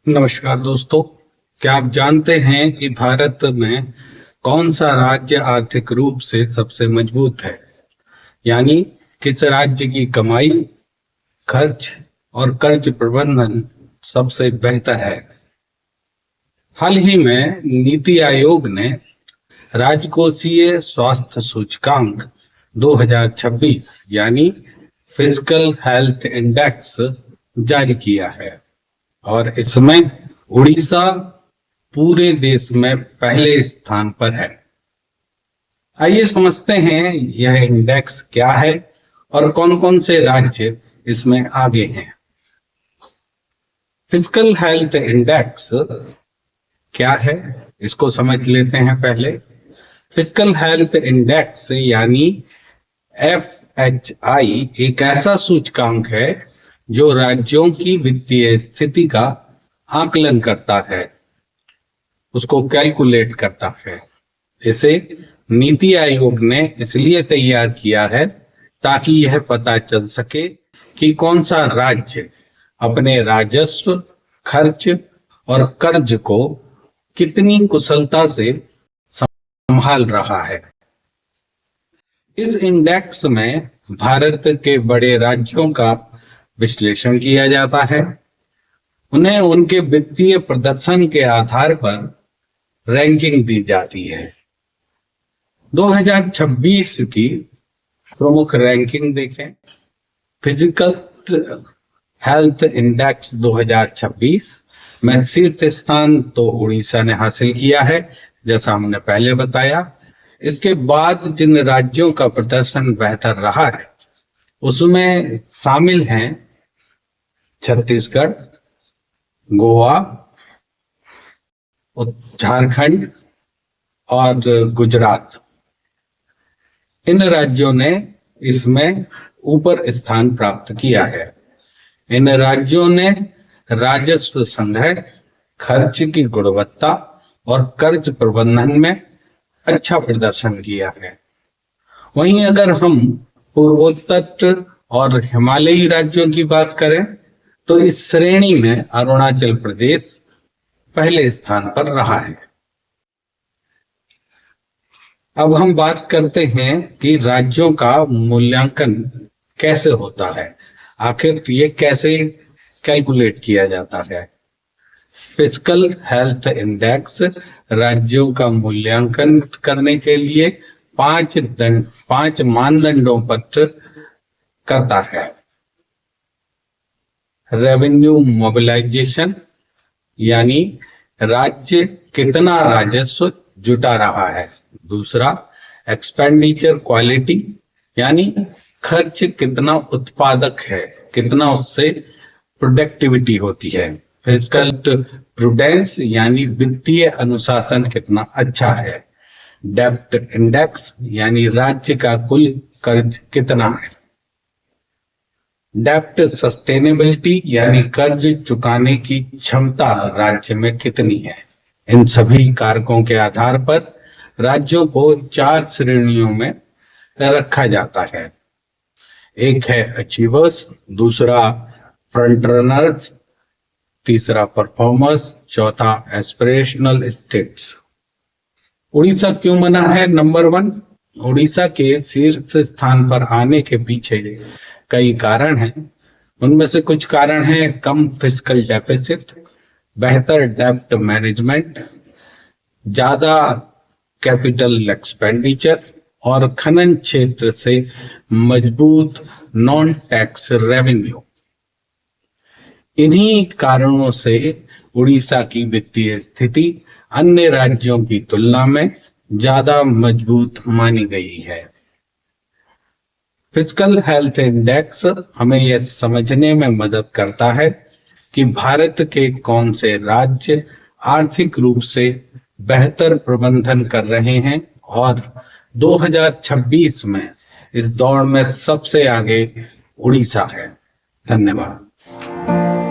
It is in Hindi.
नमस्कार दोस्तों। क्या आप जानते हैं कि भारत में कौन सा राज्य आर्थिक रूप से सबसे मजबूत है? यानी किस राज्य की कमाई, खर्च और कर्ज प्रबंधन सबसे बेहतर है? हाल ही में नीति आयोग ने राजकोषीय स्वास्थ्य सूचकांक 2026 यानी फिजिकल हेल्थ इंडेक्स जारी किया है और इसमें उड़ीसा पूरे देश में पहले स्थान पर है। आइए समझते हैं यह इंडेक्स क्या है और कौन कौन से राज्य इसमें आगे हैं। फिजिकल हेल्थ इंडेक्स क्या है, इसको समझ लेते हैं पहले। फिजिकल हेल्थ इंडेक्स यानी FHI एक ऐसा सूचकांक है जो राज्यों की वित्तीय स्थिति का आकलन करता है, उसको कैलकुलेट करता है। इसे नीति आयोग ने इसलिए तैयार किया है ताकि यह पता चल सके कि कौन सा राज्य अपने राजस्व, खर्च और कर्ज को कितनी कुशलता से संभाल रहा है। इस इंडेक्स में भारत के बड़े राज्यों का विश्लेषण किया जाता है। उन्हें उनके वित्तीय प्रदर्शन के आधार पर रैंकिंग दी जाती है। 2026 की प्रमुख रैंकिंग देखें। फिजिकल हेल्थ इंडेक्स 2026 में शीर्ष स्थान तो उड़ीसा ने हासिल किया है, जैसा हमने पहले बताया। इसके बाद जिन राज्यों का प्रदर्शन बेहतर रहा है उसमें शामिल हैं छत्तीसगढ़, गोवा, झारखंड और गुजरात। इन राज्यों ने इसमें ऊपर स्थान प्राप्त किया है। इन राज्यों ने राजस्व संग्रह, खर्च की गुणवत्ता और कर्ज प्रबंधन में अच्छा प्रदर्शन किया है। वहीं अगर हम पूर्वोत्तर और हिमालयी राज्यों की बात करें तो इस श्रेणी में अरुणाचल प्रदेश पहले स्थान पर रहा है। अब हम बात करते हैं कि राज्यों का मूल्यांकन कैसे होता है, आखिर ये कैसे कैलकुलेट किया जाता है। फिजिकल हेल्थ इंडेक्स राज्यों का मूल्यांकन करने के लिए पांच मानदंडों पर करता है। रेवेन्यू मोबिलाइजेशन यानी राज्य कितना राजस्व जुटा रहा है। दूसरा, एक्सपेंडिचर क्वालिटी यानी खर्च कितना उत्पादक है, कितना उससे प्रोडक्टिविटी होती है। फिजिकल प्रूडेंस यानी वित्तीय अनुशासन कितना अच्छा है। डेब्ट इंडेक्स यानी राज्य का कुल कर्ज कितना है। डेब्ट सस्टेनेबिलिटी यानी कर्ज चुकाने की क्षमता राज्य में कितनी है। इन सभी कारकों के आधार पर राज्यों को 4 श्रेणियों में रखा जाता है। एक है अचीवर्स, दूसरा फ्रंट रनर्स, तीसरा परफॉर्मर्स, चौथा एस्पिरेशनल स्टेट्स। उड़ीसा क्यों बना है नंबर 1? उड़ीसा के शीर्ष स्थान पर आने के पीछे कई कारण हैं। उनमें से कुछ कारण हैं कम फिस्कल डेफिसिट, बेहतर डेब्ट मैनेजमेंट, ज्यादा कैपिटल एक्सपेंडिचर और खनन क्षेत्र से मजबूत नॉन टैक्स रेवेन्यू। इन्हीं कारणों से उड़ीसा की वित्तीय स्थिति अन्य राज्यों की तुलना में ज्यादा मजबूत मानी गई है। फिजिकल हेल्थ इंडेक्स हमें यह समझने में मदद करता है कि भारत के कौन से राज्य आर्थिक रूप से बेहतर प्रबंधन कर रहे हैं और 2026 में इस दौड़ में सबसे आगे उड़ीसा है। धन्यवाद।